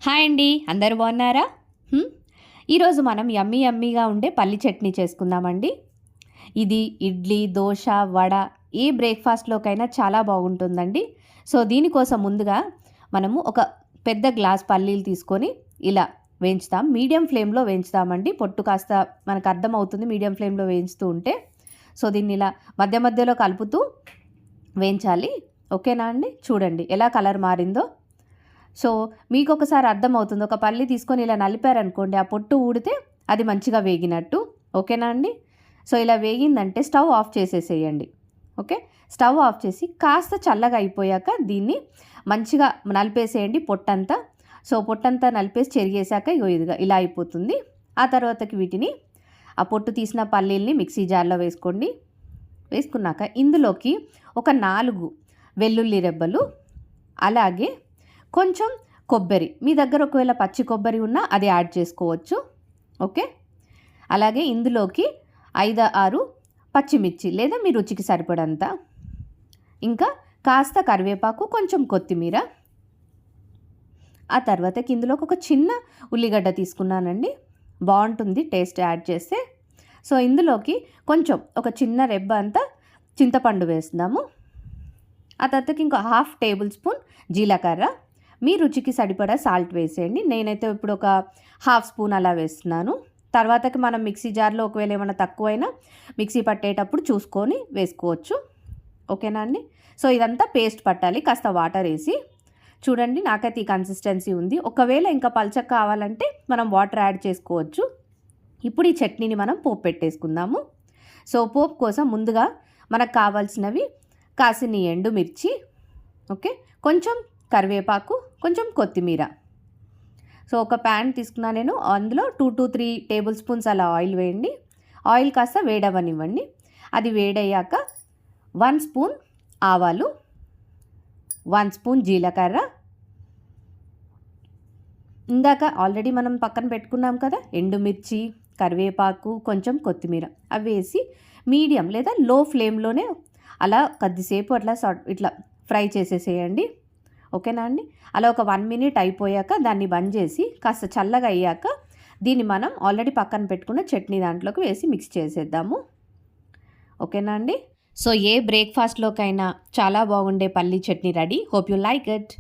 Hi అండి, అందరూ బాగున్నారా? ఈరోజు మనం యమ్మీగా ఉండే పల్లి చట్నీ చేసుకుందామండి. ఇది ఇడ్లీ, దోశ, వడ ఏ బ్రేక్ఫాస్ట్లోకైనా చాలా బాగుంటుందండి. సో దీనికోసం ముందుగా మనము ఒక పెద్ద గ్లాస్ పల్లీలు తీసుకొని ఇలా వేయించుతాం. మీడియం ఫ్లేమ్లో వేయించుతామండి. పొట్టు కాస్త మనకు అర్థమవుతుంది మీడియం ఫ్లేమ్లో వేయించుతూ ఉంటే. సో దీన్ని ఇలా మధ్య మధ్యలో కలుపుతూ వేయించాలి. ఓకేనా అండి? చూడండి ఎలా కలర్ మారిందో. సో మీకు ఒకసారి అర్థమవుతుంది. ఒక పల్లి తీసుకొని ఇలా నలిపారనుకోండి, ఆ పొట్టు ఊడితే అది మంచిగా వేగినట్టు. ఓకేనా అండి? సో ఇలా వేగిందంటే స్టవ్ ఆఫ్ చేసేసేయండి. ఓకే, స్టవ్ ఆఫ్ చేసి కాస్త చల్లగా అయిపోయాక దీన్ని మంచిగా నలిపేసేయండి పొట్టంతా. సో పొట్టంతా నలిపేసి చెరిగేసాక ఇదిగా ఇలా అయిపోతుంది. ఆ తర్వాతకి వీటిని ఆ పొట్టు తీసిన పల్లీల్ని మిక్సీ జార్లో వేసుకోండి. వేసుకున్నాక ఇందులోకి ఒక 4 వెల్లుల్లి రెబ్బలు, అలాగే కొంచెం కొబ్బరి, మీ దగ్గర ఒకవేళ పచ్చి కొబ్బరి ఉన్నా అది యాడ్ చేసుకోవచ్చు. ఓకే, అలాగే ఇందులోకి 5-6 పచ్చిమిర్చి లేదా మీ రుచికి సరిపడంత, ఇంకా కాస్త కరివేపాకు, కొంచెం కొత్తిమీర. ఆ తర్వాతకి ఇందులోకి ఒక చిన్న ఉల్లిగడ్డ తీసుకున్నానండి, బాగుంటుంది టేస్ట్ యాడ్ చేస్తే. సో ఇందులోకి కొంచెం ఒక చిన్న రెబ్బ అంతా చింతపండు వేస్తున్నాము. ఆ తర్వాతకి ఇంకో 1/2 టేబుల్ స్పూన్ జీలకర్ర, మీ రుచికి సరిపడా సాల్ట్ వేసేయండి. నేనైతే ఇప్పుడు ఒక 1/2 స్పూన్ అలా వేస్తున్నాను. తర్వాతకి మనం మిక్సీ జార్లో ఒకవేళ ఏమైనా తక్కువైనా మిక్సీ పట్టేటప్పుడు చూసుకొని వేసుకోవచ్చు. ఓకేనా అండి? సో ఇదంతా పేస్ట్ పట్టాలి. కాస్త వాటర్ వేసి చూడండి, నాకైతే ఈ కన్సిస్టెన్సీ ఉంది. ఒకవేళ ఇంకా పల్చగా కావాలంటే మనం వాటర్ యాడ్ చేసుకోవచ్చు. ఇప్పుడు ఈ చట్నీని మనం పోపు పెట్టేసుకుందాము. సో పోపు కోసం ముందుగా మనకు కావాల్సినవి కాసిని ఎండుమిర్చి, ఓకే, కొంచెం కరివేపాకు, కొంచెం కొత్తిమీర. సో ఒక ప్యాన్ తీసుకున్నా నేను, అందులో 2 to 3 టేబుల్ స్పూన్స్ అలా ఆయిల్ వేయండి. ఆయిల్ కాస్త వేడవనివ్వండి. అది వేడయ్యాక 1 స్పూన్ ఆవాలు, 1 స్పూన్ జీలకర్ర, ఇందాక ఆల్రెడీ మనం పక్కన పెట్టుకున్నాం కదా ఎండుమిర్చి, కరివేపాకు, కొంచెం కొత్తిమీర, అవి వేసి మీడియం లేదా లో ఫ్లేమ్లోనే అలా కొద్దిసేపు అట్లా ఇట్లా ఫ్రై చేసేసేయండి. ఓకేనా అండి? అలా ఒక 1 మినిట్ అయిపోయాక దాన్ని బంద్ చేసి కాస్త చల్లగా అయ్యాక దీన్ని మనం ఆల్రెడీ పక్కన పెట్టుకున్న చట్నీ దాంట్లోకి వేసి మిక్స్ చేసేద్దాము. ఓకేనా అండి? సో ఏ బ్రేక్ఫాస్ట్లోకైనా చాలా బాగుండే పల్లీ chutney ready. Hope you like it.